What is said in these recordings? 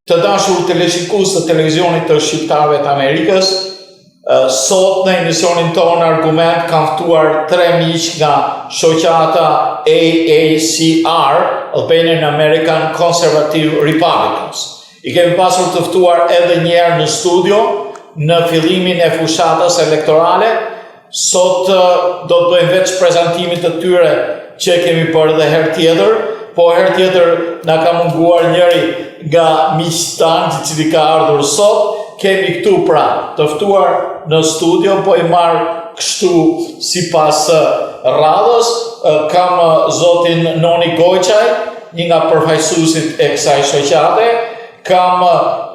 Të dashur televizionist të televizionit të Shqiptarëve të Amerikës, sot në emisionin tonë Argument kam ftuar 3 miq nga shoqata AACR, Albanian American Conservative Republicans. I kemi pasur të ftuar edhe një herë në studio në fillimin e fushatës elektorale. Sot do të bëjmë veç prezantimit të tyre që kemi për dhe herë tjetër, po herë tjetër na ka munguar njëri nga miqtë tanë i cili ka ardhur sot. Kemi këtu pra të ftuar në studio, po i marr kështu sipas radhës. Kam zotin Noni Gojçaj, një nga përfaqësuesit e kësaj shoqate. Kam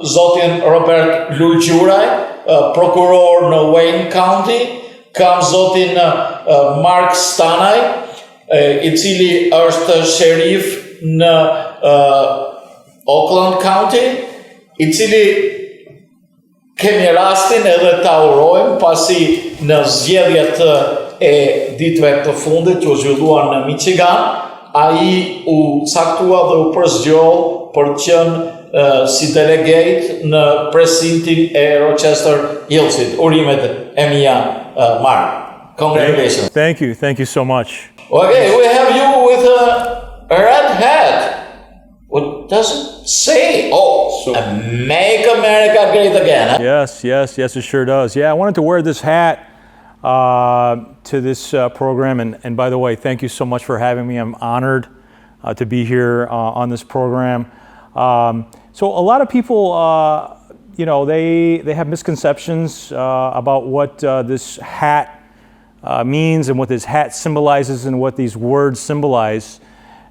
zotin Robert Lulgjuraj, prokuror në Wayne County. Kam zotin Mark Stanaj, i cili është sherif në Oakland County, i cili kemi rastin edhe ta urojmë pasi në zgjedhjet e ditëve të fundit që u zhvilluan në Michigan, ai u caktua dhe u përzgjoll për të qenë si delegate në presintin e Rochester Hillsit. Urimet e mia, Mark. Congratulations. Thank you so much. Okay, we have you with a red hat. What does it say? Make America Great Again. Huh? Yes, it sure does. Yeah, I wanted to wear this hat to this program. And by the way, thank you so much for having me. I'm honored to be here on this program. So a lot of people, they have misconceptions about what this hat means and what this hat symbolizes and what these words symbolize.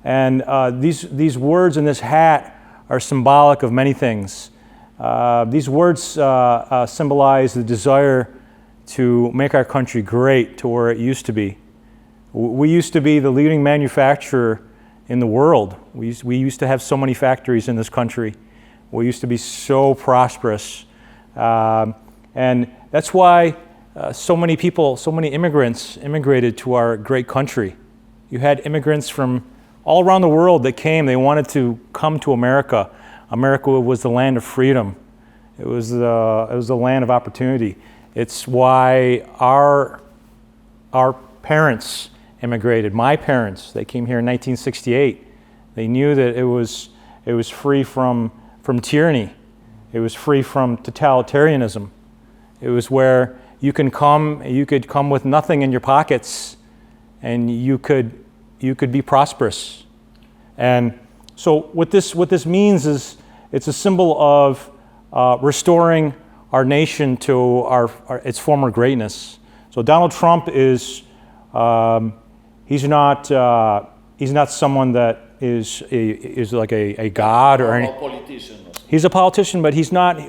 And these words in this hat are symbolic of many things. These words symbolize the desire to make our country great to where it used to be. We used to be the leading manufacturer in the world. We used to have so many factories in this country. We used to be so prosperous. And that's why so many people, so many immigrants immigrated to our great country. You had immigrants from all around the world that came. They wanted to come to America. America was the land of freedom. It was the land of opportunity. It's why our parents immigrated. My parents, they came here in 1968. They knew that it was free from tyranny. It was free from totalitarianism. It was where you could come with nothing in your pockets, and you could be prosperous. And so what this means is it's a symbol of restoring our nation to its former greatness. So Donald Trump is he's not someone that is like a god or any politician. He's a politician, but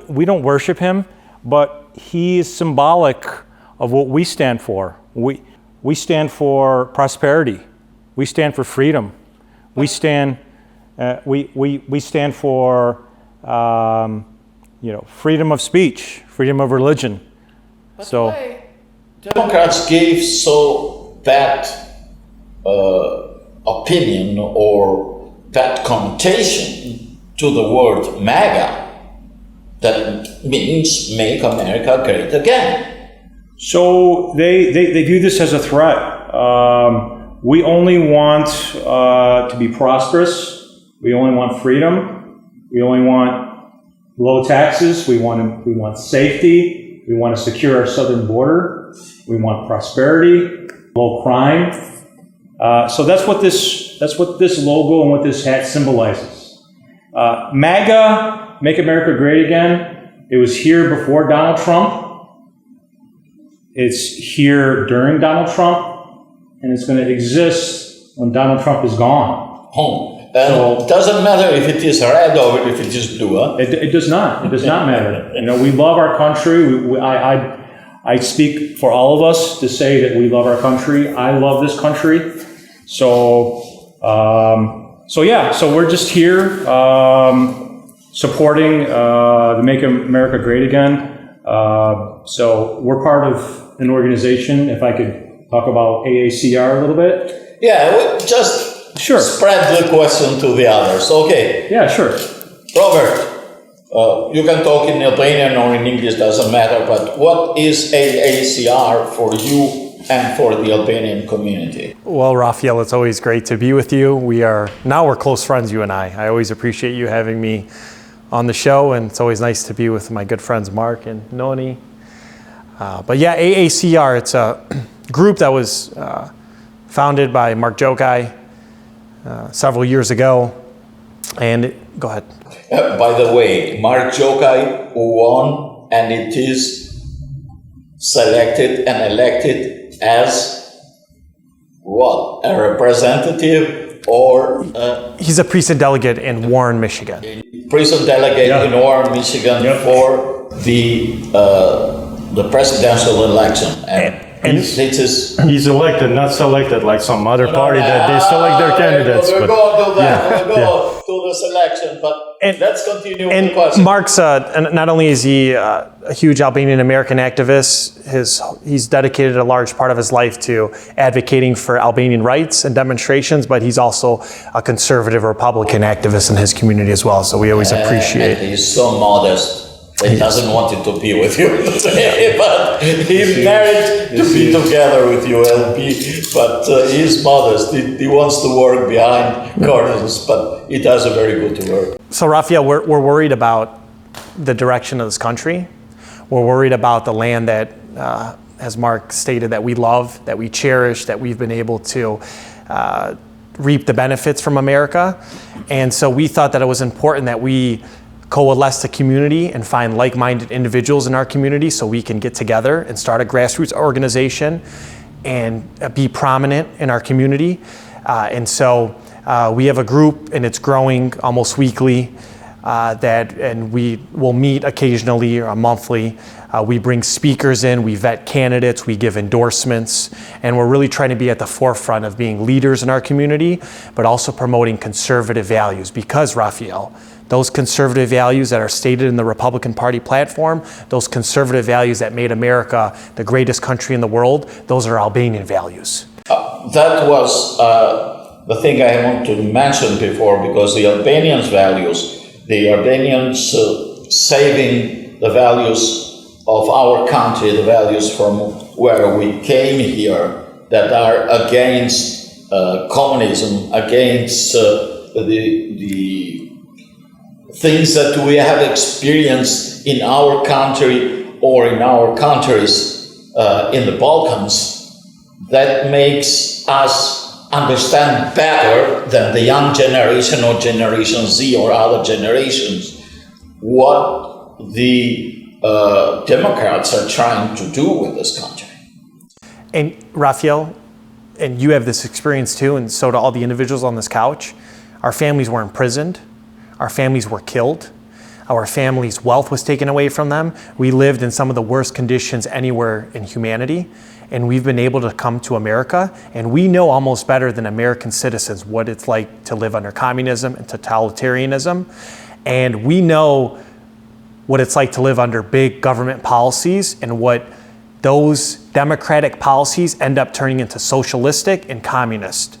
we don't worship him, but he is symbolic of what we stand for. We stand for prosperity. We stand for freedom. We stand for freedom of speech, freedom of religion. But why Democrats gave so that opinion or that connotation to the word MAGA, that means Make America Great Again? So they view this as a threat. We only want to be prosperous. We only want freedom. We only want low taxes. We want safety. We want to secure our southern border. We want prosperity, low crime. So that's what this logo and what this hat symbolizes. MAGA, Make America Great Again. It was here before Donald Trump. It's here during Donald Trump. And it's going to exist when Donald Trump is gone. So it doesn't matter if it is red or if it is blue. Huh? It does not. It does not matter. We love our country. I speak for all of us to say that we love our country. I love this country. So we're just here supporting the Make America Great Again. So we're part of an organization, if I could talk about AACR a little bit? Yeah, we'll just spread the question to the others. Okay. Yeah, sure. Robert, You can talk in Albanian or in English, doesn't matter, but what is AACR for you and for the Albanian community? Well, Raphael, it's always great to be with you. We're close friends, you and I. I always appreciate you having me on the show, and it's always nice to be with my good friends Mark and Noni. But yeah, AACR, it's a group that was founded by Mark Jokai several years ago. And go ahead. By the way, Mark Jokai won, and it is selected and elected as what? A representative or? He's a precinct delegate in Warren, Michigan. Precinct delegate in Warren, Michigan for the presidential election. And he's elected, not selected like some other party that they select their candidates. We'll go to that. We'll go to the selection, but let's continue with the question. Mark's, not only is he a huge Albanian American activist, he's dedicated a large part of his life to advocating for Albanian rights and demonstrations, but he's also a conservative Republican activist in his community as well, so we always appreciate it. He's so modest. He doesn't want it to be with you, but he's married to be together with you, LP. But he's modest. He wants to work behind curtains, but he does a very good work. So, Raphael, we're worried about the direction of this country. We're worried about the land that, as Mark stated, that we love, that we cherish, that we've been able to reap the benefits from America. And so we thought that it was important that we coalesce the community and find like-minded individuals in our community so we can get together and start a grassroots organization and be prominent in our community. And so we have a group, and it's growing almost weekly, and we will meet occasionally or monthly. We bring speakers in, we vet candidates, we give endorsements, and we're really trying to be at the forefront of being leaders in our community, but also promoting conservative values. Because, Raphael, those conservative values that are stated in the Republican Party platform, those conservative values that made America the greatest country in the world, those are Albanian values. That was the thing I want to mention before, because the Albanians' values, the Albanians saving the values of our country, the values from where we came here, that are against communism, against the things that we have experienced in our country or in our countries in the Balkans, that makes us understand better than the young generation or Generation Z or other generations what the Democrats are trying to do with this country. And Raphael, and you have this experience too, and so do all the individuals on this couch. Our families were imprisoned. Our families were killed. Our families' wealth was taken away from them. We lived in some of the worst conditions anywhere in humanity. And we've been able to come to America, and we know almost better than American citizens what it's like to live under communism and totalitarianism. And we know what it's like to live under big government policies and what those democratic policies end up turning into socialistic and communist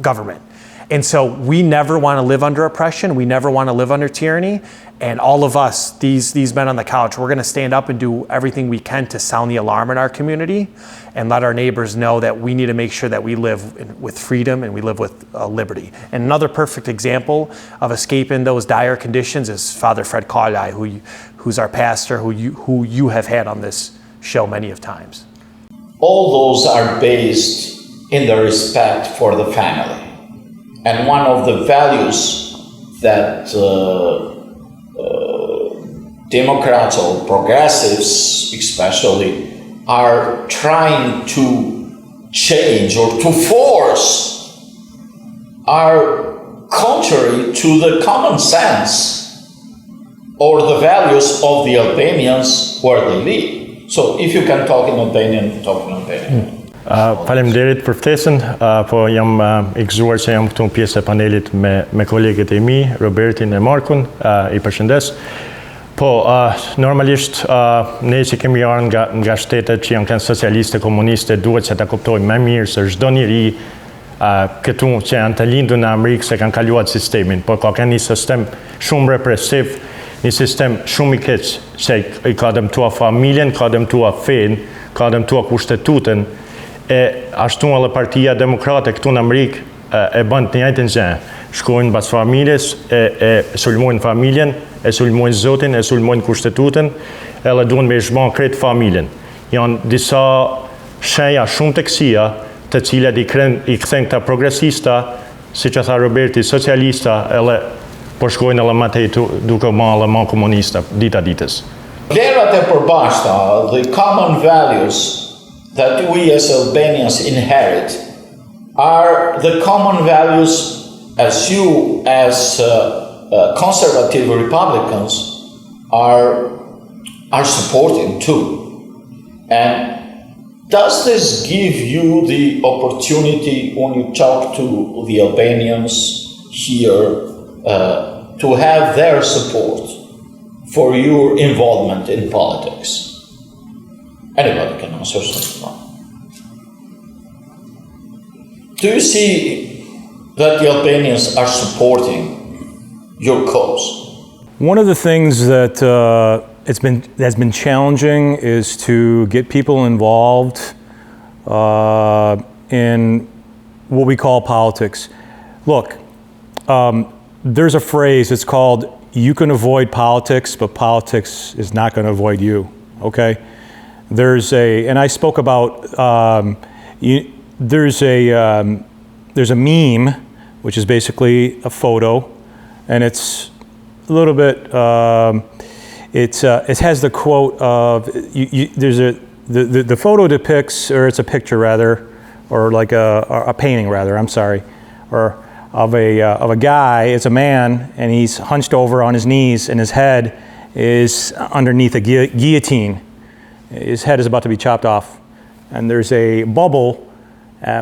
government. And so we never want to live under oppression. We never want to live under tyranny. And all of us, these men on the couch, we're going to stand up and do everything we can to sound the alarm in our community and let our neighbors know that we need to make sure that we live with freedom and we live with liberty. And another perfect example of escaping those dire conditions is Father Fred Carlai, who's our pastor, who you have had on this show many of times. All those are based in the respect for the family. And one of the values that Democrats or progressives especially are trying to change or to force are contrary to the common sense or the values of the Albanians where they live. So if you can talk in Albanian, talk in Albanian. Faleminderit për ftesën, po jam i gëzuar që jam këtu në pjesë e panelit me kolegët e mi, Robertin e Markun, i përshëndes. Po, normalisht ne që kemi ardhur nga shtetet që janë socialiste, komuniste, duhet që ta kuptojmë më mirë se çdo njeri këtu që janë të lindur në Amerikë se kanë kaluar sistemin, por ka kanë një sistem shumë represiv, një sistem shumë i keq që i ka dëmtuar familjen, ka dëmtuar fenë, ka dëmtuar kushtetutën, e ashtu edhe Partia Demokrate këtu në Amerikë e bën të njëjtën gjë. Shkojnë pas familjes, e sulmojnë familjen, e sulmojnë Zotin, e sulmojnë kushtetutën, edhe duhen me zhbon krejt familjen. Janë disa shenja shumë të kësia, të cilat i kthen këta progresista, si që tha Roberti, socialista, edhe po shkojnë edhe më tej duke edhe më komunista, dita ditës. Vlerat e përbashkëta, the common values that we as Albanians inherit, are the common values as you, as conservative Republicans, are supporting too. And does this give you the opportunity, when you talk to the Albanians here, to have their support for your involvement in politics? Anybody can answer something. Do you see that the Albanians are supporting your cause? One of the things that has been challenging is to get people involved in what we call politics. Look, there's a phrase, it's called, you can avoid politics, but politics is not going to avoid you, okay? And I spoke about, there's a meme, which is basically a photo, and it's a little bit, it has the quote of, the photo depicts, or it's a picture rather, or like a painting rather, I'm sorry, or of a guy, it's a man, and he's hunched over on his knees, and his head is underneath a guillotine. His head is about to be chopped off. And there's a bubble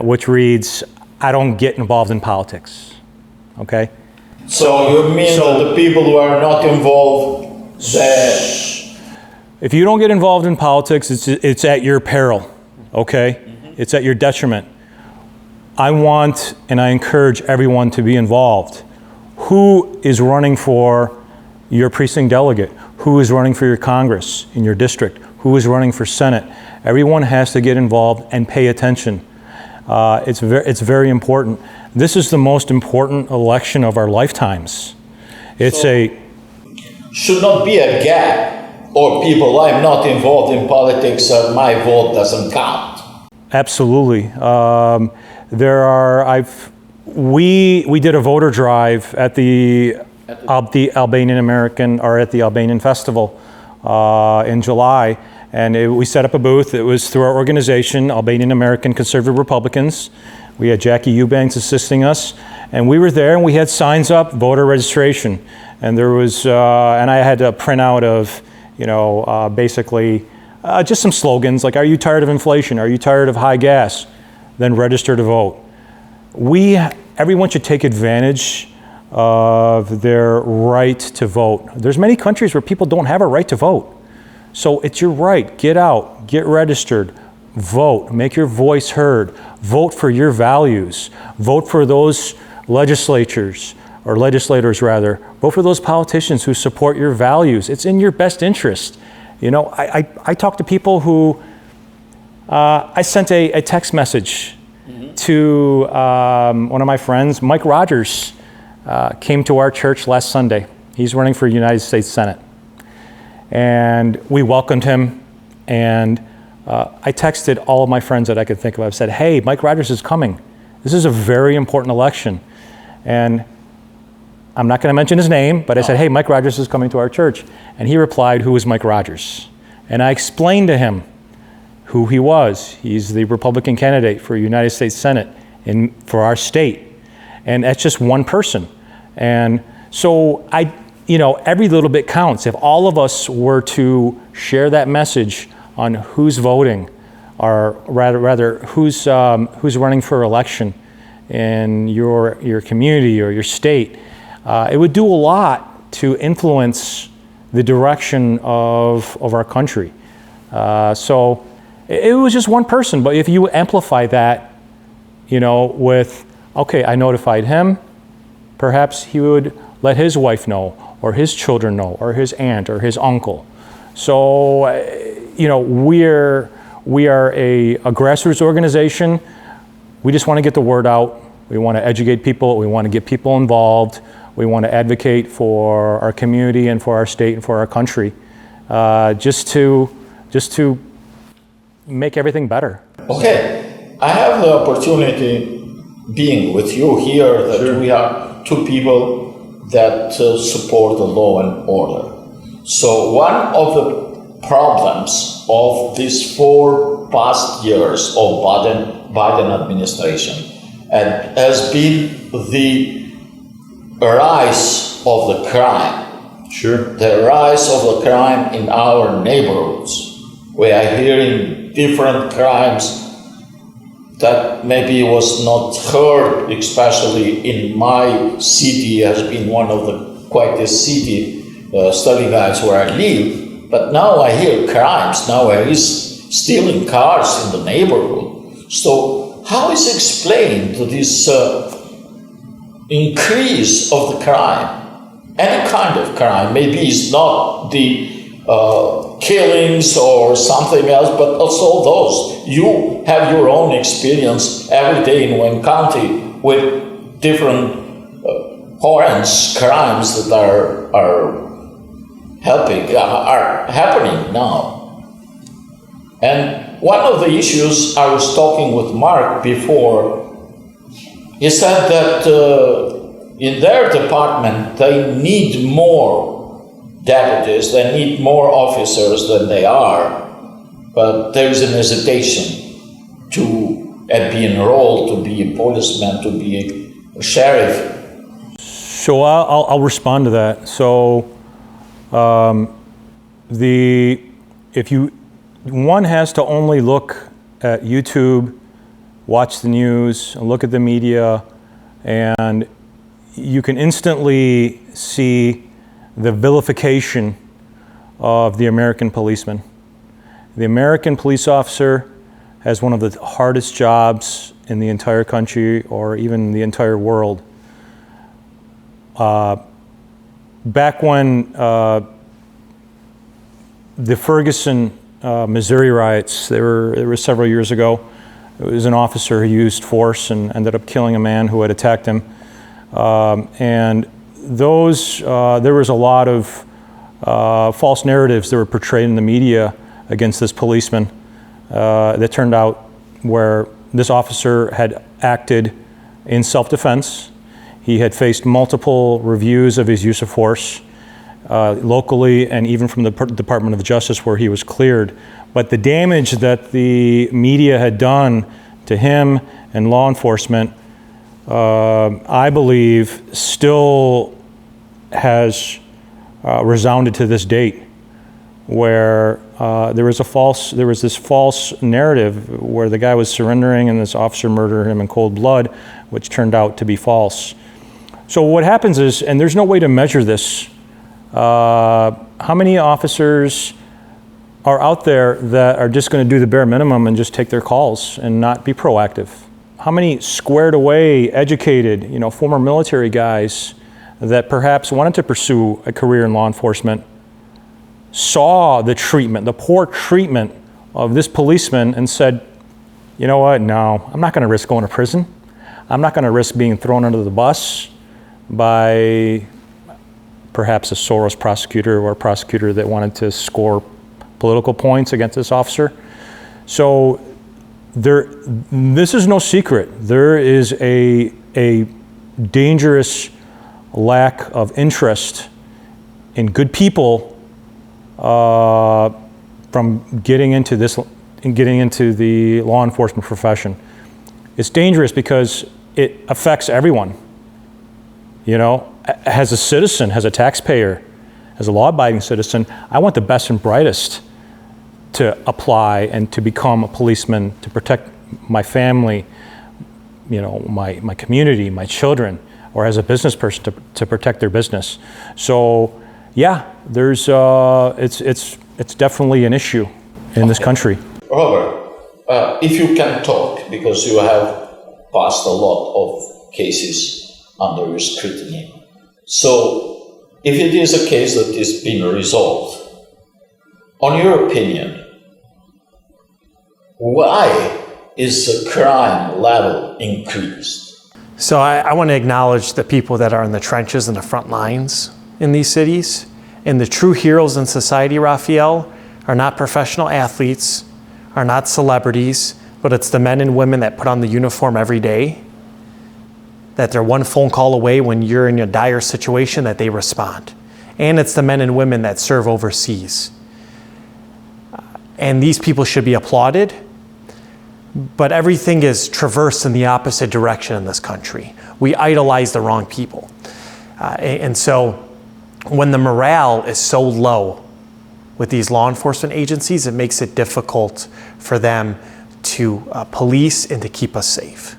which reads, I don't get involved in politics, okay? So you mean that the people who are not involved, if you don't get involved in politics, it's at your peril, okay? Mm-hmm. It's at your detriment. I want and I encourage everyone to be involved. Who is running for your precinct delegate? Who is running for your Congress in your district? Who is running for Senate? Everyone has to get involved and pay attention. It's very important. This is the most important election of our lifetimes. Should not be a gap, or people, I'm not involved in politics, so my vote doesn't count. Absolutely. We did a voter drive at the Albanian American, or at the Albanian Festival in July. And we set up a booth. It was through our organization, Albanian American Conservative Republicans. We had Jackie Eubanks assisting us. And we were there and we had signs up, voter registration. And there was, and I had a printout of, basically just some slogans like, are you tired of inflation? Are you tired of high gas? Then register to vote. Everyone should take advantage of their right to vote. There's many countries where people don't have a right to vote. So it's your right. Get out, get registered, vote, make your voice heard, vote for your values, vote for those legislators vote for those politicians who support your values. It's in your best interest. I talk to people who, I sent a text message to one of my friends, Mike Rogers, came to our church last Sunday. He's running for United States Senate. And we welcomed him, and I texted all of my friends that I could think of. I said, hey, Mike Rogers is coming. This is a very important election. And I'm not going to mention his name, but I said, hey, Mike Rogers is coming to our church. And he replied, who is Mike Rogers? And I explained to him who he was. He's the Republican candidate for United States Senate for our state. And that's just one person. And so every little bit counts. If all of us were to share that message on who's voting, or rather who's running for election in your community or your state, it would do a lot to influence the direction of our country. So it was just one person, but if you amplify that, with okay, I notified him. Perhaps he would let his wife know, or his children know, or his aunt, or his uncle. So, you know, we are a grassroots organization. We just want to get the word out. We want to educate people. We want to get people involved. We want to advocate for our community and for our state and for our country, just to make everything better. Okay, I have the opportunity being with you here that Sure. we are two people that support the law and order. So one of the problems of these 4 past years of Biden administration and has been the rise of the crime. Sure. The rise of the crime in our neighborhoods. We are hearing different crimes that maybe was not heard, especially in my city, has been one of the quietest city study guides where I live. But now I hear crimes. Now there is stealing cars in the neighborhood. So how is explained this increase of the crime? Any kind of crime, maybe it's not the killings or something else, but also those. You have your own experience every day in Wayne County with different horrendous crimes that are happening now. And one of the issues, I was talking with Mark before, he said that in their department they need more deputies, they need more officers than they are, but there is an hesitation to be enrolled, to be a policeman, to be a sheriff. So I'll respond to that. So one has to only look at YouTube, watch the news, and look at the media, and you can instantly see the vilification of the American policeman. The American police officer has one of the hardest jobs in the entire country or even the entire world. Back when the Ferguson, Missouri riots, there were several years ago, it was an officer who used force and ended up killing a man who had attacked him. And there was a lot of false narratives that were portrayed in the media against this policeman that turned out where this officer had acted in self-defense. He had faced multiple reviews of his use of force locally and even from the Department of Justice where he was cleared. But the damage that the media had done to him and law enforcement, I believe, still has resounded to this date, where there was this false narrative where the guy was surrendering and this officer murdered him in cold blood, which turned out to be false. So what happens is, and there's no way to measure this, how many officers are out there that are just going to do the bare minimum and just take their calls and not be proactive? How many squared away, educated, former military guys that perhaps wanted to pursue a career in law enforcement saw the treatment, the poor treatment of this policeman and said, you know what, no, I'm not going to risk going to prison. I'm not going to risk being thrown under the bus by perhaps a Soros prosecutor or a prosecutor that wanted to score political points against this officer. So this is no secret. There is a dangerous lack of interest in good people from getting into the law enforcement profession. It's dangerous because it affects everyone. As a citizen, as a taxpayer, as a law-abiding citizen, I want the best and brightest to apply and to become a policeman, to protect my family, my community, my children, or as a business person to protect their business. So, yeah, there's it's definitely an issue in this country. Robert, if you can talk, because you have passed a lot of cases under your scrutiny. So, if it is a case that is being resolved, on your opinion, why is the crime level increased? So I want to acknowledge the people that are in the trenches and the front lines in these cities. And the true heroes in society, Raphael, are not professional athletes, are not celebrities, but it's the men and women that put on the uniform every day, that they're one phone call away when you're in a dire situation that they respond. And it's the men and women that serve overseas. And these people should be applauded, but everything is traversed in the opposite direction in this country. We idolize the wrong people. And so when the morale is so low with these law enforcement agencies, it makes it difficult for them to police and to keep us safe.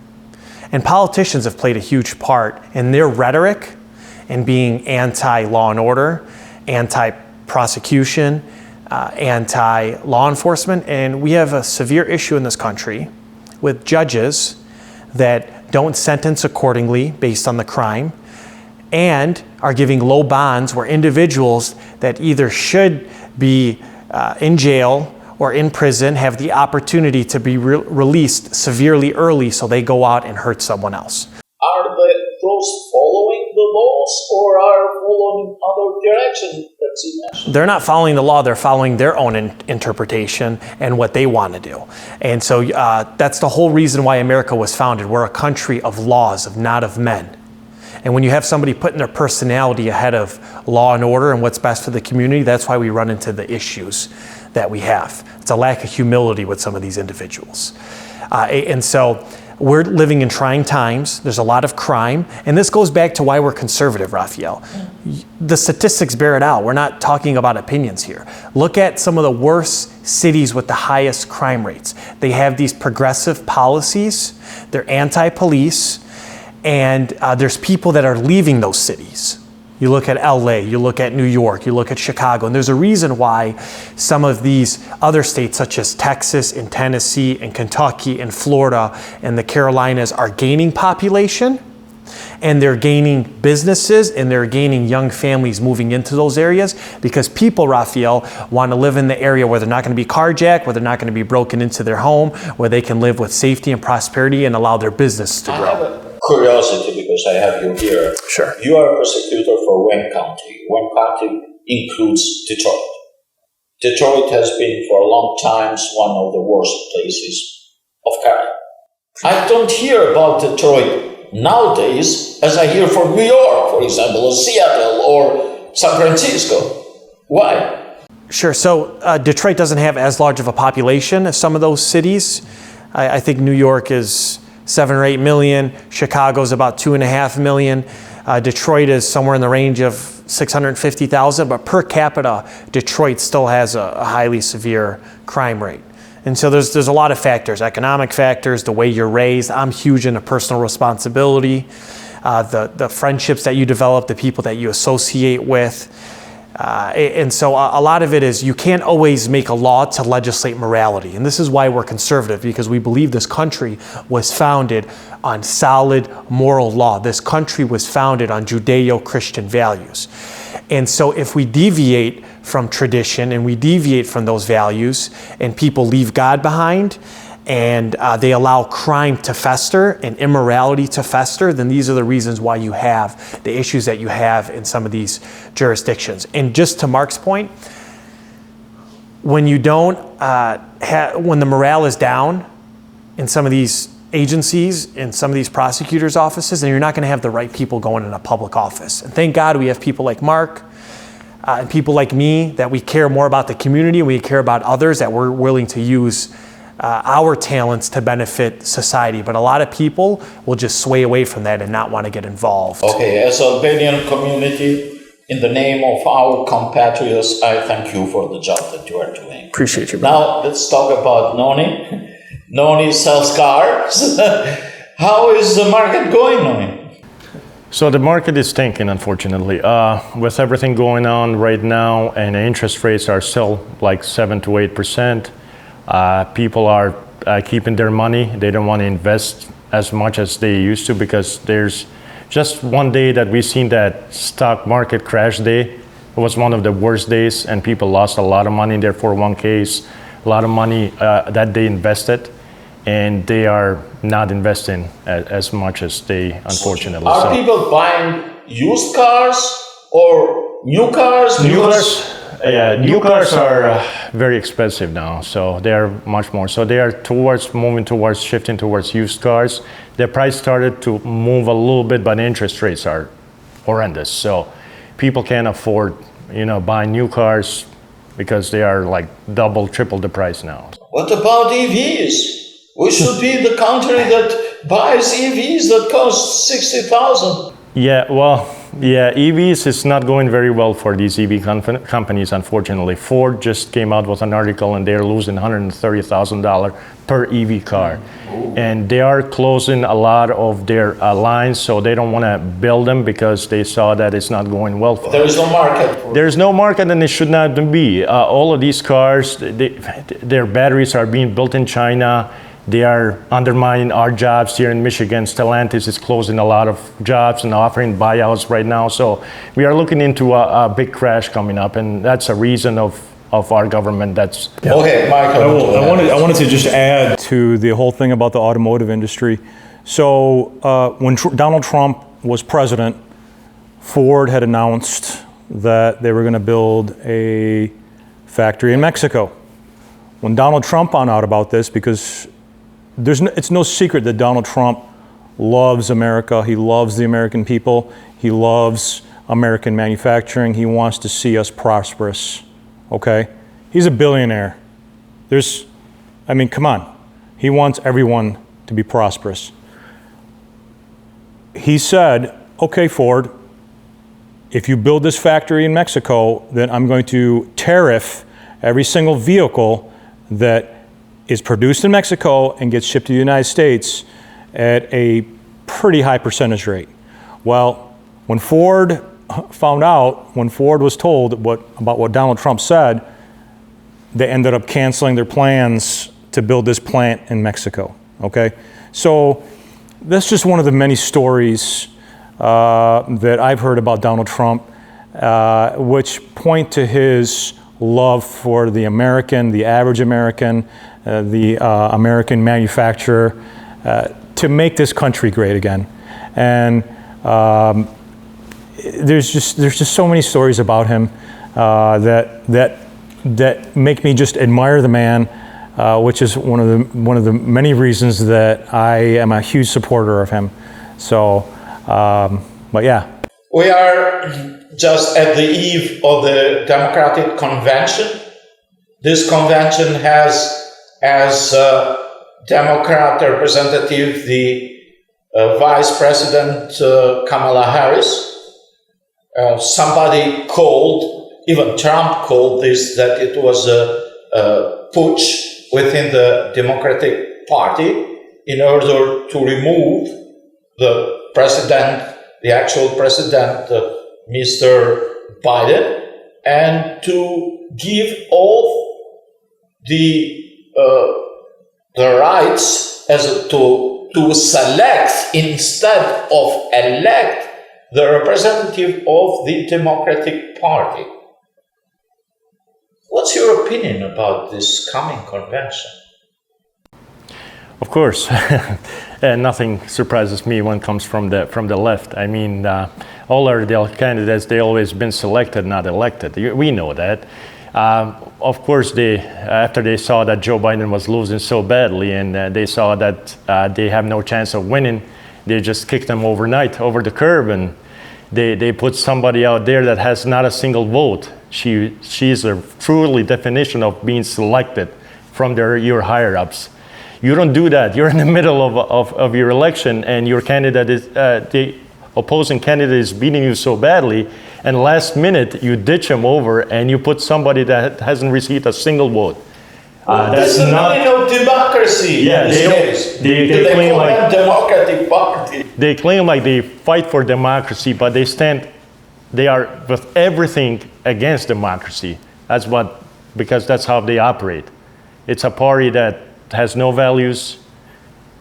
And politicians have played a huge part in their rhetoric in being anti-law and order, anti-prosecution, anti-law enforcement. And we have a severe issue in this country with judges that don't sentence accordingly based on the crime and are giving low bonds where individuals that either should be in jail or in prison have the opportunity to be released severely early so they go out and hurt someone else. Are those following the laws or are following other direction that's in national? They're not following the law, they're following their own interpretation and what they want to do. And so that's the whole reason why America was founded. We're a country of laws, not of men. And when you have somebody putting their personality ahead of law and order and what's best for the community, that's why we run into the issues that we have. It's a lack of humility with some of these individuals. And so we're living in trying times. There's a lot of crime. And this goes back to why we're conservative, Raphael. The statistics bear it out. We're not talking about opinions here. Look at some of the worst cities with the highest crime rates. They have these progressive policies. They're anti-police. And there's people that are leaving those cities. You look at LA, you look at New York, you look at Chicago, and there's a reason why some of these other states such as Texas and Tennessee and Kentucky and Florida and the Carolinas are gaining population, and they're gaining businesses, and they're gaining young families moving into those areas because people, Raphael, want to live in the area where they're not going to be carjacked, where they're not going to be broken into their home, where they can live with safety and prosperity and allow their business to grow. Curiosity, because I have you here. Sure. You are a prosecutor for Wayne County. Wayne County includes Detroit. Detroit has been for a long time one of the worst places of crime. I don't hear about Detroit nowadays as I hear from New York, for example, or Seattle or San Francisco. Why? Sure. So Detroit doesn't have as large of a population as some of those cities. I think New York is 7 or 8 million. Chicago's about 2.5 million. Detroit is somewhere in the range of 650,000, but per capita, Detroit still has a highly severe crime rate. And so there's a lot of factors, economic factors, the way you're raised. I'm huge into personal responsibility, the friendships that you develop, the people that you associate with. And so a lot of it is you can't always make a law to legislate morality. And this is why we're conservative, because we believe this country was founded on solid moral law. This country was founded on Judeo-Christian values. And so if we deviate from tradition and we deviate from those values and people leave God behind and they allow crime to fester and immorality to fester, then these are the reasons why you have the issues that you have in some of these jurisdictions. And just to Mark's point, when you don't when the morale is down in some of these agencies, in some of these prosecutors' offices, then you're not going to have the right people going in a public office. And thank God we have people like Mark and people like me that we care more about the community and we care about others, that we're willing to use our talents to benefit society. But a lot of people will just sway away from that and not want to get involved. Okay, as Albanian community, in the name of our compatriots, I thank you for the job that you are doing. Appreciate you, brother. Now, let's talk about Noni. Noni sells cars. How is the market going, Noni? So the market is tanking, unfortunately. With everything going on right now, and interest rates are still like 7 to 8%. People are keeping their money. They don't want to invest as much as they used to, because there's just one day that we've seen that stock market crash day. It was one of the worst days, and people lost a lot of money in their 401ks, a lot of money that they invested, and they are not investing as much as they, unfortunately. Are people buying used cars or new cars? New cars? Yeah, new cars are very expensive now, so they are much more. So they are shifting towards used cars. The price started to move a little bit, but interest rates are horrendous. So people can't afford, buying new cars because they are like double, triple the price now. What about EVs? We should be the country that buys EVs that cost $60,000. EVs is not going very well for these EV companies, unfortunately. Ford just came out with an article, and they're losing $130,000 per EV car. And they are closing a lot of their lines, so they don't want to build them because they saw that it's not going well for them. There is no market. There's no market, and it should not be. All of these cars, their batteries are being built in China. They are undermining our jobs here in Michigan. Stellantis is closing a lot of jobs and offering buyouts right now. So we are looking into a big crash coming up, and that's a reason of our government. That's Okay, Michael. I wanted to just add to the whole thing about the automotive industry. So when Donald Trump was president, Ford had announced that they were going to build a factory in Mexico. When Donald Trump found out about this, because it's no secret that Donald Trump loves America. He loves the American people. He loves American manufacturing. He wants to see us prosperous, okay? He's a billionaire. Come on. He wants everyone to be prosperous. He said, okay, Ford, if you build this factory in Mexico, then I'm going to tariff every single vehicle that is produced in Mexico and gets shipped to the United States at a pretty high percentage rate. Well, when Ford was told about what Donald Trump said, they ended up canceling their plans to build this plant in Mexico, okay? So that's just one of the many stories that I've heard about Donald Trump, which point to his love for the average American, the American manufacturer, to make this country great again. And there's just so many stories about him that make me just admire the man, which is one of the many reasons that I am a huge supporter of him. So, but yeah. We are just at the eve of the Democratic Convention. This convention has as Democrat representative the Vice President Kamala Harris. Somebody called, even Trump called this, that it was a putsch within the Democratic Party in order to remove the president, the actual president, Mr. Biden, and to give all the rights to select instead of elect the representative of the Democratic Party. What's your opinion about this coming convention? Of course, and nothing surprises me when it comes from the left. I mean, all our candidates, they always been selected, not elected. We know that. Of course, after they saw that Joe Biden was losing so badly, and they saw that they have no chance of winning, they just kicked him over the curb, and they put somebody out there that has not a single vote. She's a truly definition of being selected from your higher-ups. You don't do that. You're in the middle of your election, and your candidate is the opposing candidate is beating you so badly, and last minute you ditch him over and you put somebody that hasn't received a single vote. That's the meaning of democracy. Yeah, they claim like Democratic Party. They claim like they fight for democracy, but they are with everything against democracy. Because that's how they operate. It's a party that has no values,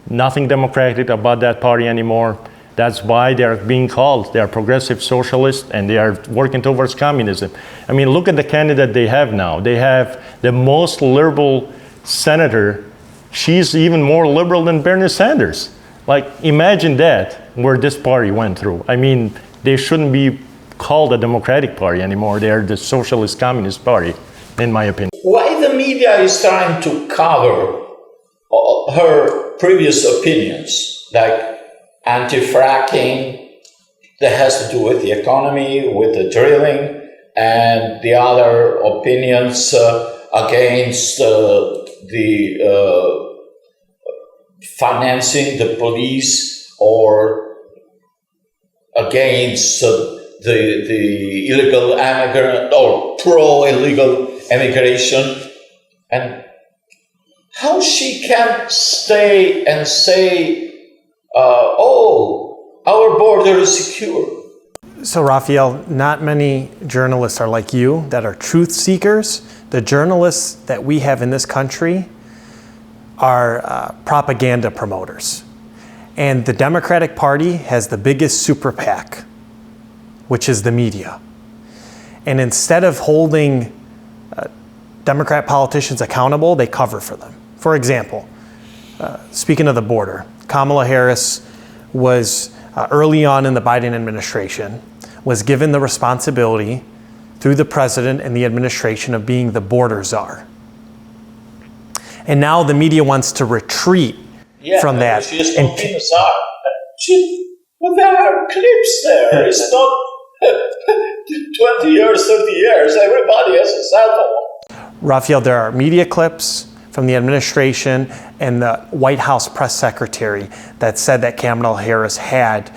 Nothing democratic about that party anymore. That's why they are being called. They are progressive socialists and they are working towards communism. I mean, look at the candidate they have now. They have the most liberal senator. She's even more liberal than Bernie Sanders. Like, imagine that, where this party went through. I mean, they shouldn't be called a Democratic Party anymore. They are the Socialist Communist Party, in my opinion. Why the media is trying to cover her previous opinions, like anti-fracking, that has to do with the economy, with the drilling, and the other opinions against the financing the police or against the illegal immigrant or pro-illegal immigration, and how she can stay and say, oh, our border is secure. So Raphael, not many journalists are like you that are truth seekers. The journalists that we have in this country are propaganda promoters. And the Democratic Party has the biggest super PAC, which is the media. And instead of holding Democrat politicians accountable, they cover for them. For example, speaking of the border, Kamala Harris was early on in the Biden administration, was given the responsibility through the president and the administration of being the border czar. And now the media wants to retreat from that. She is not being a czar. But there are clips there. It's not 20 years, 30 years. Everybody has a cell phone. Raphael, there are media clips from the administration and the White House press secretary that said that Kamala Harris had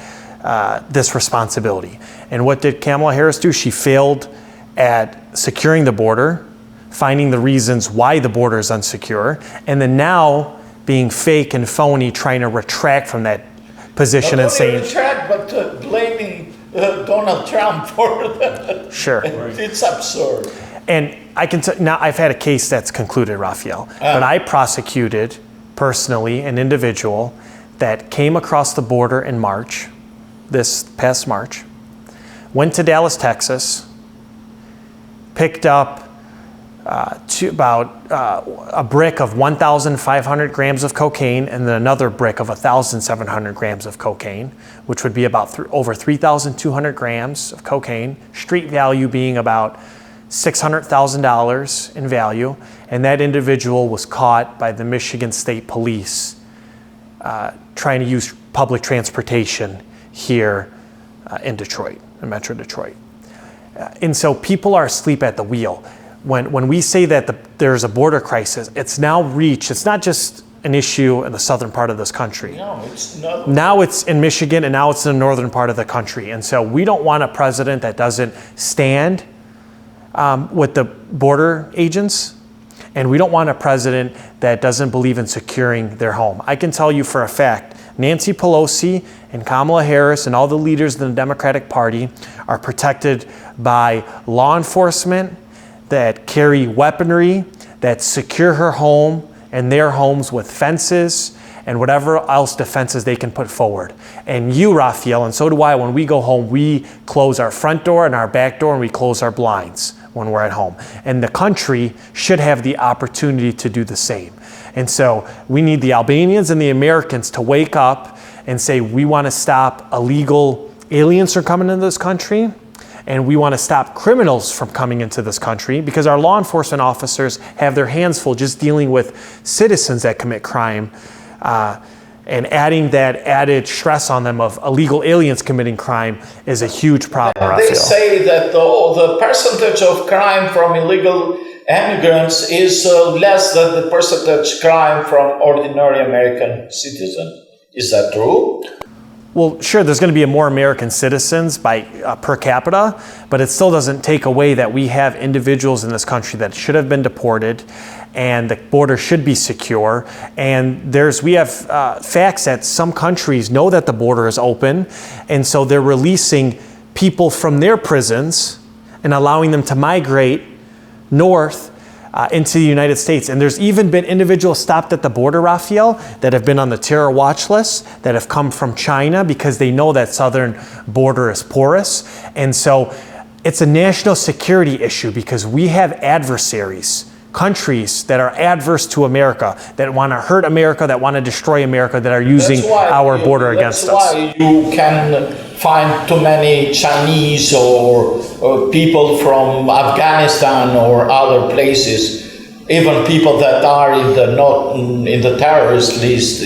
this responsibility. And what did Kamala Harris do? She failed at securing the border, finding the reasons why the border is unsecure, and then now being fake and phony, trying to retract from that position and saying... Not only retract, but blaming Donald Trump for that. Sure. It's absurd. And I can now I've had a case that's concluded, Raphael, but I prosecuted personally an individual that came across the border in March, this past March, went to Dallas, Texas, picked up a brick of 1,500 grams of cocaine and then another brick of 1,700 grams of cocaine, which would be about over 3,200 grams of cocaine, street value being about $600,000 in value, and that individual was caught by the Michigan State Police trying to use public transportation here in Detroit, in Metro Detroit. And so people are asleep at the wheel. When we say that there's a border crisis, it's now reached, it's not just an issue in the southern part of this country. No, it's not. Now it's in Michigan and now it's in the northern part of the country. And so we don't want a president that doesn't stand with the border agents, and we don't want a president that doesn't believe in securing their home. I can tell you for a fact, Nancy Pelosi and Kamala Harris and all the leaders in the Democratic Party are protected by law enforcement that carry weaponry, that secure her home and their homes with fences and whatever else defenses they can put forward. And you, Raphael, and so do I, when we go home, we close our front door and our back door and we close our blinds when we're at home. And the country should have the opportunity to do the same. And so we need the Albanians and the Americans to wake up and say, we want to stop illegal aliens from coming into this country, and we want to stop criminals from coming into this country, because our law enforcement officers have their hands full just dealing with citizens that commit crime, and adding that added stress on them of illegal aliens committing crime is a huge problem, Raphael. They say that the percentage of crime from illegal immigrants is less than the percentage crime from ordinary American citizens. Is that true? Well, sure, there's going to be more American citizens by per capita, but it still doesn't take away that we have individuals in this country that should have been deported, and the border should be secure. And we have facts that some countries know that the border is open, and so they're releasing people from their prisons and allowing them to migrate north into the United States. And there's even been individuals stopped at the border, Raphael, that have been on the terror watch list, that have come from China because they know that southern border is porous. And so it's a national security issue because we have adversaries, countries that are adverse to America, that want to hurt America, that want to destroy America, that are using our border against us. That's why you can find too many Chinese or people from Afghanistan or other places, even people that are in the terrorist list.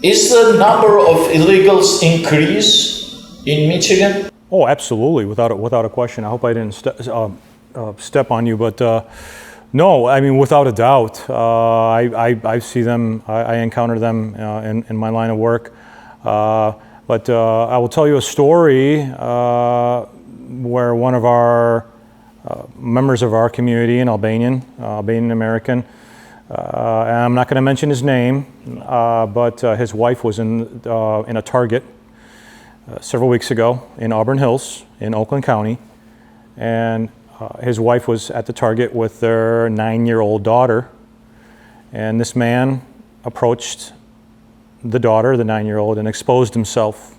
Is the number of illegals increase in Michigan? Oh, absolutely, without a question. I hope I didn't step on you, but no, I mean, without a doubt. I see them, I encounter them in my line of work. But I will tell you a story where one of our members of our community, an Albanian American, and I'm not going to mention his name, but his wife was in a Target several weeks ago in Auburn Hills in Oakland County, and his wife was at the Target with their 9-year-old daughter, and this man approached the daughter, the 9-year-old, and exposed himself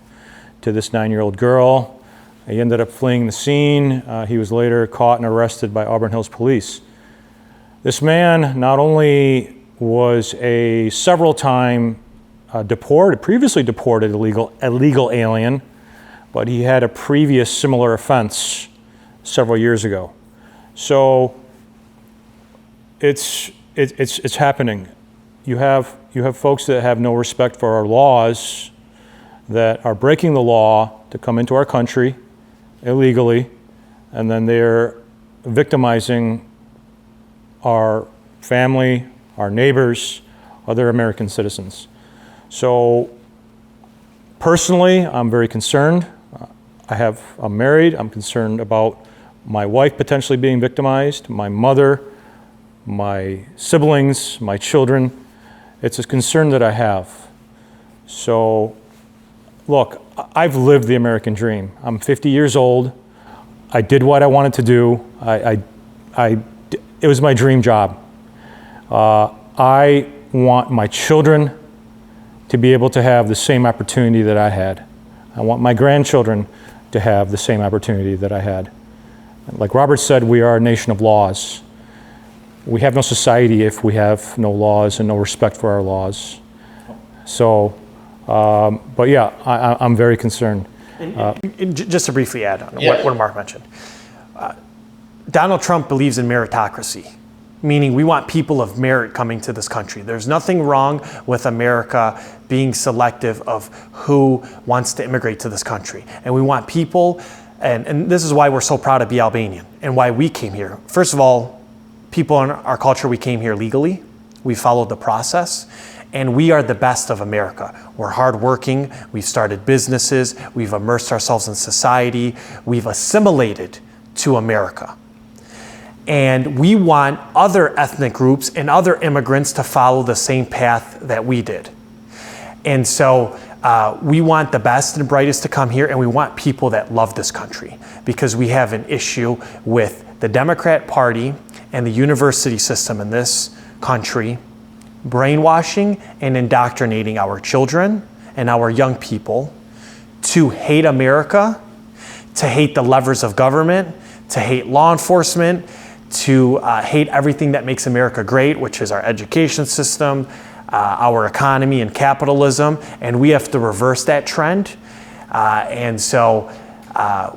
to this 9-year-old girl. He ended up fleeing the scene. He was later caught and arrested by Auburn Hills police. This man not only was a several-time previously deported illegal alien, but he had a previous similar offense several years ago. So it's happening. You have folks that have no respect for our laws, that are breaking the law to come into our country illegally, and then they're victimizing our family, our neighbors, other American citizens. So personally, I'm very concerned. I'm married. I'm concerned about my wife potentially being victimized, my mother, my siblings, my children. It's a concern that I have. So, look, I've lived the American dream. I'm 50 years old. I did what I wanted to do. It was my dream job. I want my children to be able to have the same opportunity that I had. I want my grandchildren to have the same opportunity that I had. Like Robert said, we are a nation of laws. We have no society if we have no laws and no respect for our laws. So, but yeah, I'm very concerned. And just to briefly add on what Mark mentioned, Donald Trump believes in meritocracy, meaning we want people of merit coming to this country. There's nothing wrong with America being selective of who wants to immigrate to this country. And we want people, and this is why we're so proud to be Albanian and why we came here. First of all, people in our culture, we came here legally. We followed the process. And we are the best of America. We're hardworking. We've started businesses. We've immersed ourselves in society. We've assimilated to America. And we want other ethnic groups and other immigrants to follow the same path that we did. And so we want the best and brightest to come here, and we want people that love this country, because we have an issue with the Democrat Party and the university system in this country brainwashing and indoctrinating our children and our young people to hate America, to hate the levers of government, to hate law enforcement, to hate everything that makes America great, which is our education system, our economy and capitalism, and we have to reverse that trend. And so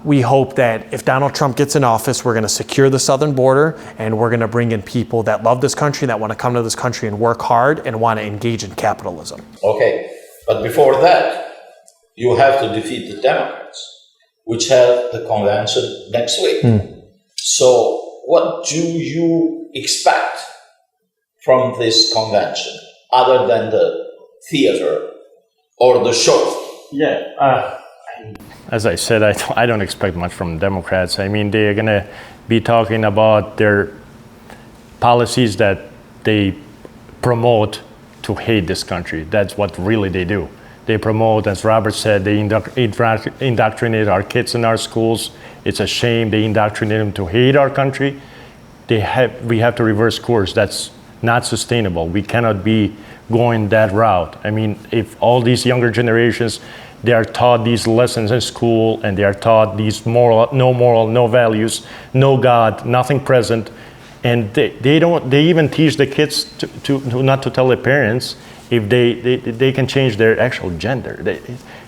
we hope that if Donald Trump gets in office, we're going to secure the southern border, and we're going to bring in people that love this country, that want to come to this country and work hard and want to engage in capitalism. Okay, but before that, you have to defeat the Democrats, which have the convention next week. So what do you expect from this convention, other than the theater or the show? Yeah. As I said, I don't expect much from Democrats. I mean, they're going to be talking about their policies that they promote to hate this country. That's what really they do. They promote, as Robert said, they indoctrinate our kids in our schools. It's a shame they indoctrinate them to hate our country. we have to reverse course. That's not sustainable. We cannot be going that route. I mean, if all these younger generations, they are taught these lessons in school, and they are taught these moral, no values, no God, nothing present, and they even teach the kids to not to tell their parents if they can change their actual gender.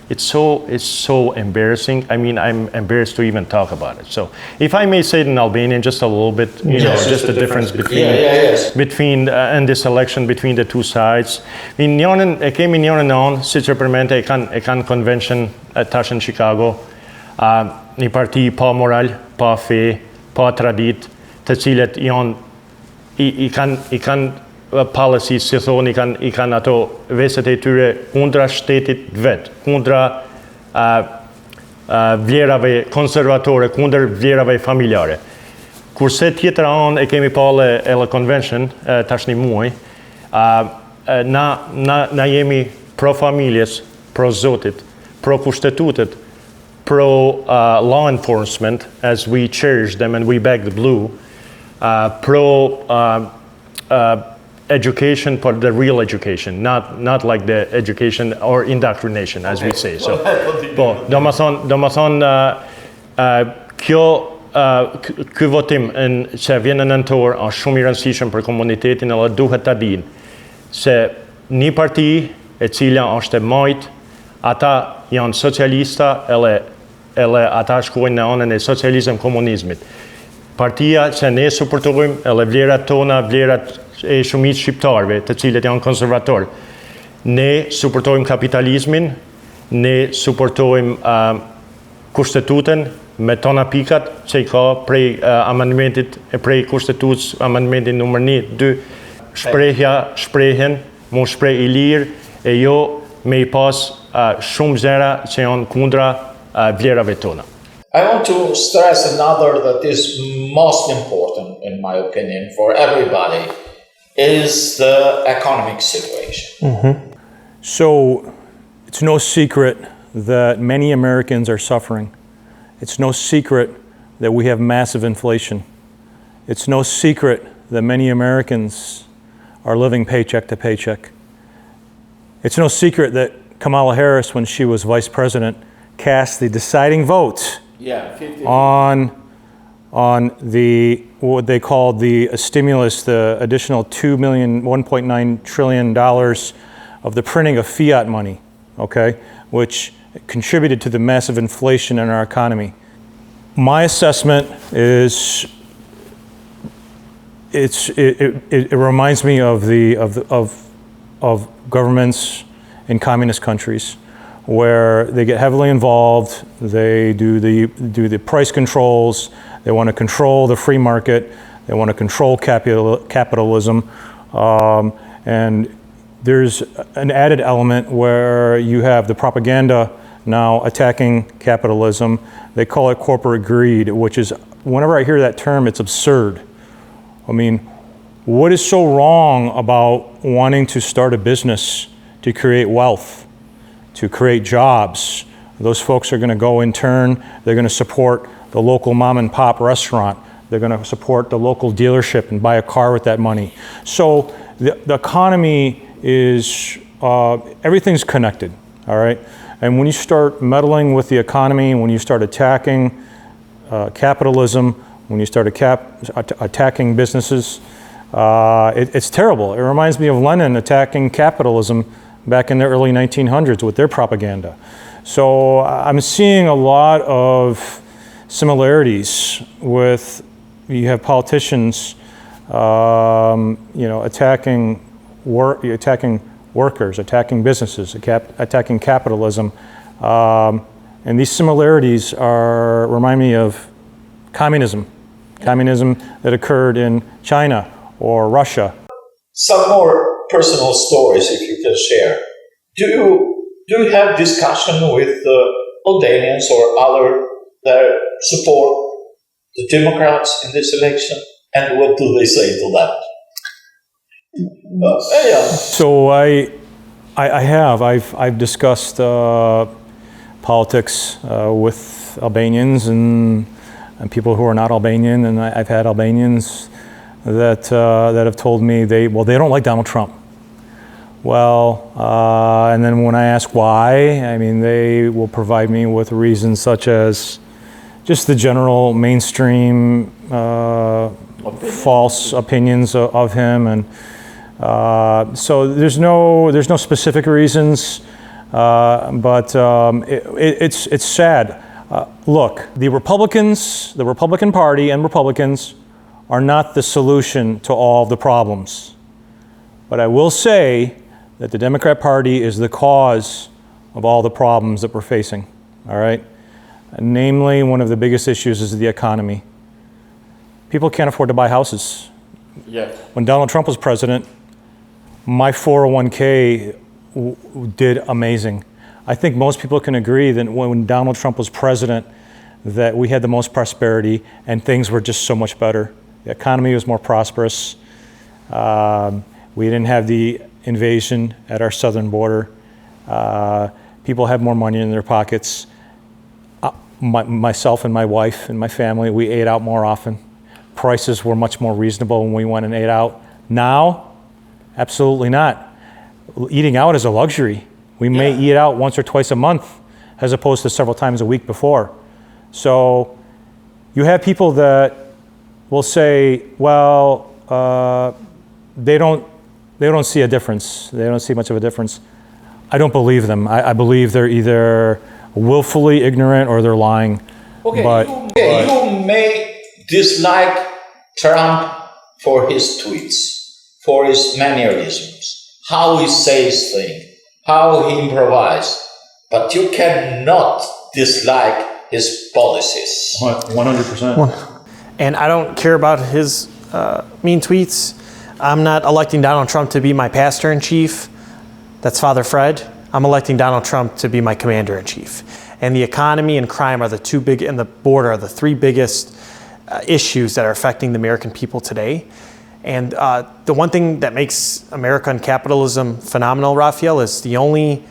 It's so embarrassing. I mean, I'm embarrassed to even talk about it. So, if I may say it in Albanian, just a little bit, just the difference between in this election between the two sides. Njërin e kemi njërin on, siç e përmendte, e kanë convention tash në Chicago, një parti pa moral, pa fe, pa tradit, të cilët i kanë policies, si thonë, i kanë ato veset e tyre kundra shtetit vet, kundra vlerave konservatore, kundër vlerave familjare. Kurse tjetër anë e kemi pale edhe convention tash një muaj, na jemi pro familjes, pro Zotit, pro kushtetutet, pro law enforcement, as we cherish them and we back the blue, pro education, but the real education, not like the education or indoctrination, as we say. So, do më thonë, ky votim që vjen në nëntor është shumë i rëndësishëm për komunitetin, edhe duhet ta dinë se një parti e cila është e majt, ata janë socialista, edhe ata shkojnë në anën e socializëm komunizmit. Partia që ne suportojmë, edhe vlerat tona, vlerat e shumicë shqiptarëve, të cilët janë konservatorë. Ne suportojmë kapitalizmin, ne suportojmë kushtetutën me tona pikat që i ka prej amendmentit e prej kushtetutës, amendmentin numër 1, 2, shprehen, mu shprej i lirë, e jo me i pas shumë zera që janë kundra vlerave tona. I want to stress another that is most important, in my opinion, for everybody, is the economic situation. So it's no secret that many Americans are suffering. It's no secret that we have massive inflation. It's no secret that many Americans are living paycheck to paycheck. It's no secret that Kamala Harris, when she was vice president, cast the deciding vote on the what they called the stimulus, the additional $1.9 trillion of the printing of fiat money, okay, which contributed to the massive inflation in our economy. My assessment is it reminds me of governments in communist countries, where they get heavily involved, they do the price controls, they want to control the free market, they want to control capitalism, and there's an added element where you have the propaganda now attacking capitalism. They call it corporate greed, which is, whenever I hear that term, it's absurd. I mean, what is so wrong about wanting to start a business to create wealth, to create jobs? Those folks are going to go in turn, they're going to support the local mom and pop restaurant, they're going to support the local dealership and buy a car with that money. So the economy is, everything's connected, all right? And when you start meddling with the economy, when you start attacking capitalism, when you start attacking businesses, it's terrible. It reminds me of Lenin attacking capitalism back in the early 1900s with their propaganda. So I'm seeing a lot of similarities with, you have politicians, attacking workers, attacking businesses, attacking capitalism. And these similarities remind me of communism that occurred in China or Russia. Some more personal stories, if you can share. Do you have discussion with Albanians or other that support the Democrats in this election? And what do they say to that? So I've discussed politics with Albanians and people who are not Albanian, and I've had Albanians that have told me they don't like Donald Trump. Well, and then when I ask why, I mean, they will provide me with reasons such as just the general mainstream false opinions of him, and so there's no specific reasons, but it's sad. Look, the Republican Party and Republicans are not the solution to all the problems, but I will say that the Democrat Party is the cause of all the problems that we're facing, all right? Namely, one of the biggest issues is the economy. People can't afford to buy houses. Yeah. When Donald Trump was president, my 401k did amazing. I think most people can agree that when Donald Trump was president, that we had the most prosperity and things were just so much better. The economy was more prosperous. We didn't have the invasion at our southern border. People had more money in their pockets. Myself and my wife and my family, we ate out more often. Prices were much more reasonable when we went and ate out. Now, absolutely not. Eating out is a luxury. We may eat out once or twice a month as opposed to several times a week before. So you have people that will say, well, they don't see a difference. They don't see much of a difference. I don't believe them. I believe they're either willfully ignorant or they're lying. Okay, But you may dislike Trump for his tweets, for his mannerisms, how he says things, how he improvises, but you cannot dislike his policies. 100%. And I don't care about his mean tweets. I'm not electing Donald Trump to be my pastor-in-chief. That's Father Fred. I'm electing Donald Trump to be my commander-in-chief. And the economy and crime are the two big, and the border are the three biggest issues that are affecting the American people today. And the one thing that makes American capitalism phenomenal, Raphael, is the only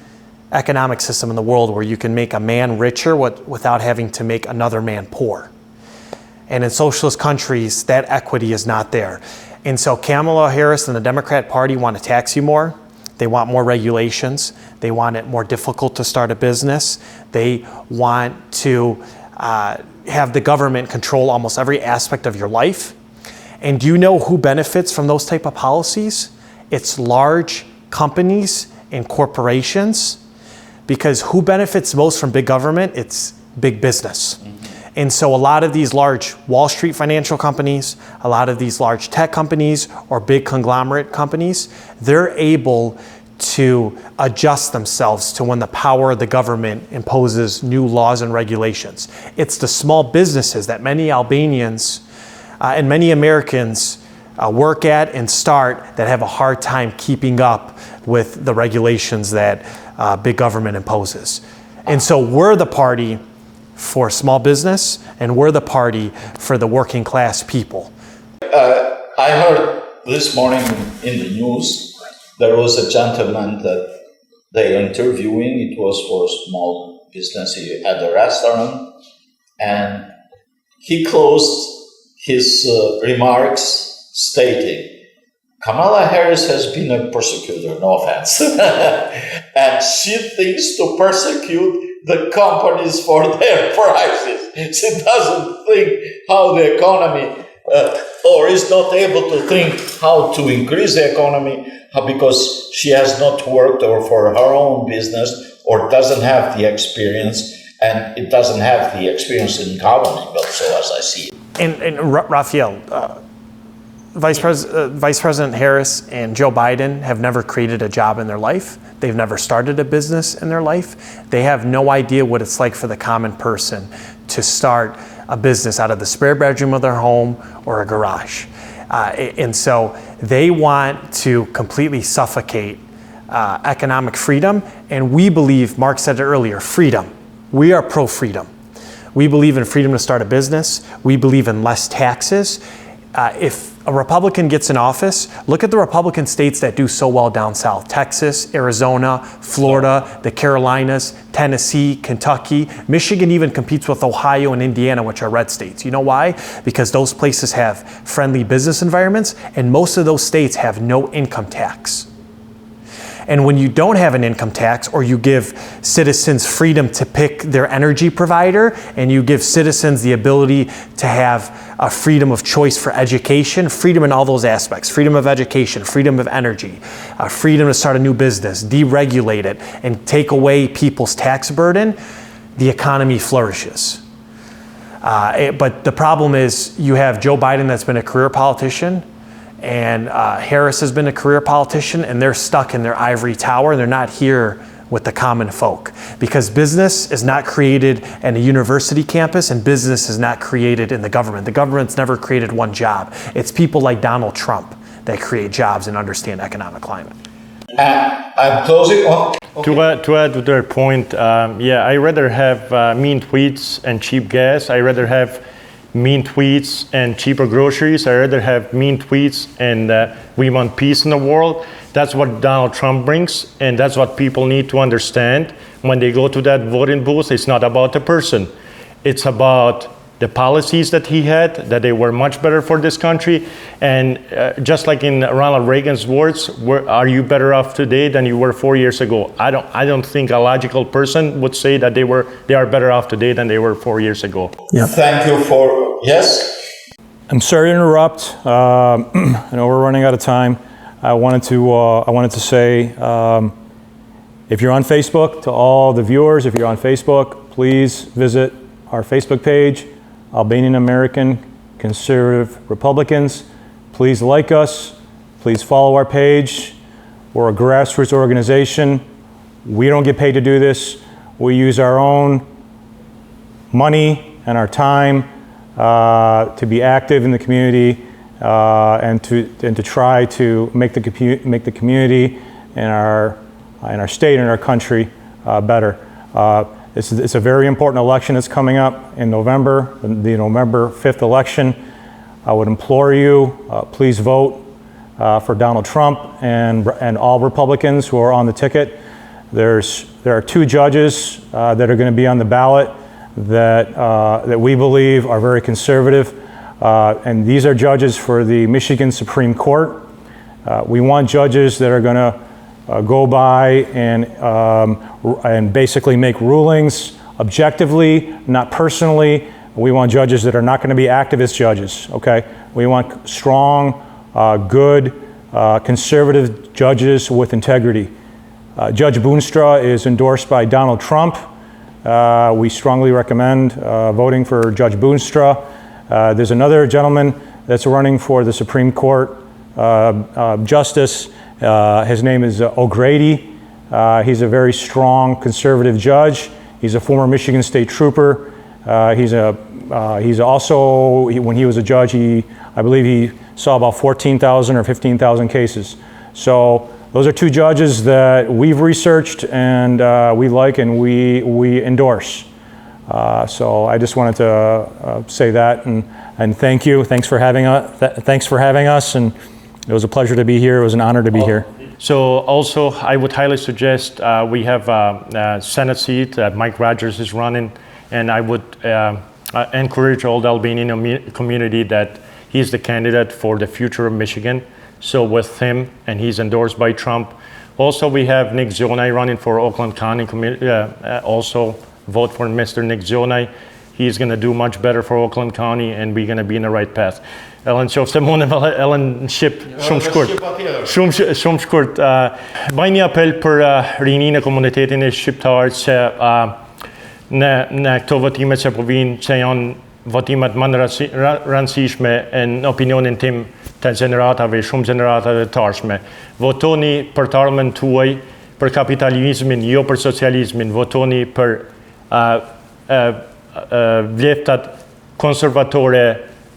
economic system in the world where you can make a man richer without having to make another man poor. And in socialist countries, that equity is not there. And so Kamala Harris and the Democrat Party want to tax you more. They want more regulations. They want it more difficult to start a business. They want to have the government control almost every aspect of your life. And do you know who benefits from those type of policies? It's large companies and corporations. Because who benefits most from big government? It's big business. And so a lot of these large Wall Street financial companies, a lot of these large tech companies or big conglomerate companies, they're able to adjust themselves to when the power of the government imposes new laws and regulations. It's the small businesses that many Albanians and many Americans work at and start that have a hard time keeping up with the regulations that big government imposes. And so we're the party for small business, and we're the party for the working class people. I heard this morning in the news, there was a gentleman that they were interviewing. It was for a small business at a restaurant, and he closed his remarks stating, Kamala Harris has been a persecutor, no offense, and she thinks to persecute the companies for their prices. She doesn't think how the economy, or is not able to think how to increase the economy because she has not worked or for her own business or doesn't have the experience, and it doesn't have the experience in governing also, as I see it. And Raphael, Vice President Harris and Joe Biden have never created a job in their life. They've never started a business in their life. They have no idea what it's like for the common person to start a business out of the spare bedroom of their home or a garage. And so they want to completely suffocate economic freedom. And we believe, Mark said it earlier, freedom. We are pro-freedom. We believe in freedom to start a business. We believe in less taxes. If a Republican gets in office, look at the Republican states that do so well down south. Texas, Arizona, Florida, the Carolinas, Tennessee, Kentucky. Michigan even competes with Ohio and Indiana, which are red states. You know why? Because those places have friendly business environments, and most of those states have no income tax. And when you don't have an income tax, or you give citizens freedom to pick their energy provider, and you give citizens the ability to have a freedom of choice for education, freedom in all those aspects, freedom of education, freedom of energy, freedom to start a new business, deregulate it, and take away people's tax burden, the economy flourishes. But the problem is you have Joe Biden that's been a career politician, and Harris has been a career politician, and they're stuck in their ivory tower, and they're not here with the common folk. Because business is not created in a university campus, and business is not created in the government. The government's never created one job. It's people like Donald Trump that create jobs and understand economic climate. I'm closing on. To add to their point, I rather have mean tweets and cheap gas. I rather have mean tweets and cheaper groceries. I rather have mean tweets and we want peace in the world. That's what Donald Trump brings, and that's what people need to understand when they go to that voting booth. It's not about the person. It's about the policies that he had, that they were much better for this country. And just like in Ronald Reagan's words, are you better off today than you were 4 years ago? I don't think a logical person would say that they are better off today than they were 4 years ago. Yeah. Thank you for, yes? I'm sorry to interrupt. I know we're running out of time. I wanted to say, if you're on Facebook, to all the viewers, if you're on Facebook, please visit our Facebook page, Albanian American Conservative Republicans. Please like us. Please follow our page. We're a grassroots organization. We don't get paid to do this. We use our own money and our time to be active in the community and to try to make the community and our state and our country better. It's a very important election that's coming up in November, the November 5th election. I would implore you, please vote for Donald Trump and all Republicans who are on the ticket. There are 2 judges that are going to be on the ballot that we believe are very conservative, and these are judges for the Michigan Supreme Court. We want judges that are going to go by and basically make rulings objectively, not personally. We want judges that are not going to be activist judges, okay? We want strong, good, conservative judges with integrity. Judge Boonstra is endorsed by Donald Trump. We strongly recommend voting for Judge Boonstra. There's another gentleman that's running for the Supreme Court Justice. His name is O'Grady. He's a very strong conservative judge. He's a former Michigan State trooper. He's also, when he was a judge, I believe he saw about 14,000 or 15,000 cases. So those are 2 judges that we've researched and we like and we endorse. So I just wanted to say that and thank you. Thanks for having us, and it was a pleasure to be here. It was an honor to be here. So also, I would highly suggest we have a Senate seat that Mike Rogers is running, and I would encourage all the Albanian community that he's the candidate for the future of Michigan. So with him, and he's endorsed by Trump. Also, we have Nick Zionaj running for Oakland County. Also vote for Mr. Nick Zionaj. He's going to do much better for Oakland County, and we're going to be in the right path. Ellen qoftë se mund Ellen ship shumë shkurt. Bëj një apel për rininë e komunitetin e shqiptar që në këto votimet që po vinë, që janë votimet më rëndësishme në opinionin tim të shumë gjeneratave të ardhshme. Votoni për të ardhmen tuaj, për kapitalizmin, jo për socializmin. Votoni për vleftat konservatore,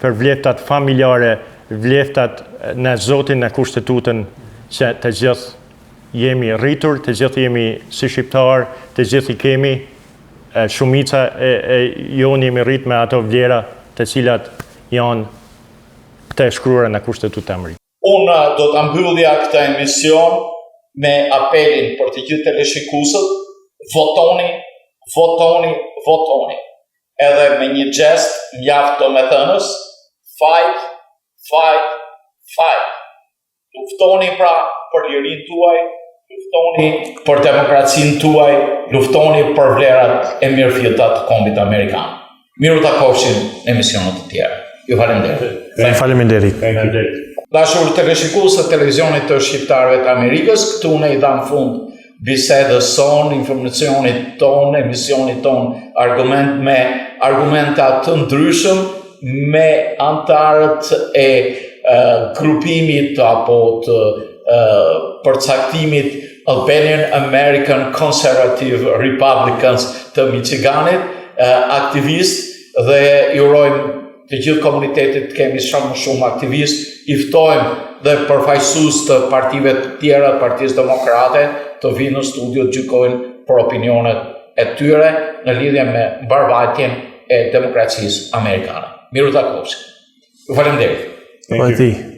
për vleftat familjare, vleftat në Zotin, në Kushtetutën, që të gjithë jemi rritur, të gjithë jemi si shqiptar, të gjithë i kemi, shumica e jonë jemi rrit me ato vlera të cilat janë të shkruara në Kushtetutë e Amerikës. Unë do të mbyllja këtë emision me apelin për të gjithë teleshikuesët, votoni, votoni, votoni. Edhe me një gjest mjaft domethënës, fight, fight, fight. Luftoni pra për lirinë tuaj, luftoni për demokracinë tuaj, luftoni për vlerat e mirëfillta të kombit amerikan. Miru takofshin në emisionet të tjera. Ju faleminderit. Faleminderit. Dashur teleshikues të televizionit të Shqiptarëve të Amerikës, këtu ne i dam fund bisedës son, informacionit ton, emisionit ton, me argumenta të ndryshëm, me antarët e grupimit apo të përcaktimit Albanian American Conservative Republicans të Michiganit, aktivist, dhe jurojmë të gjithë komunitetit kemi shumë aktivist, i ftojmë dhe përfaqësues të partive të tjera, Partisë Demokrate, të vinë në studio të gjykojnë për opinionet e tyre në lidhje me mbarvajtjen e demokracisë amerikane. Miru takofshin. Ju faleminderit. Thank you.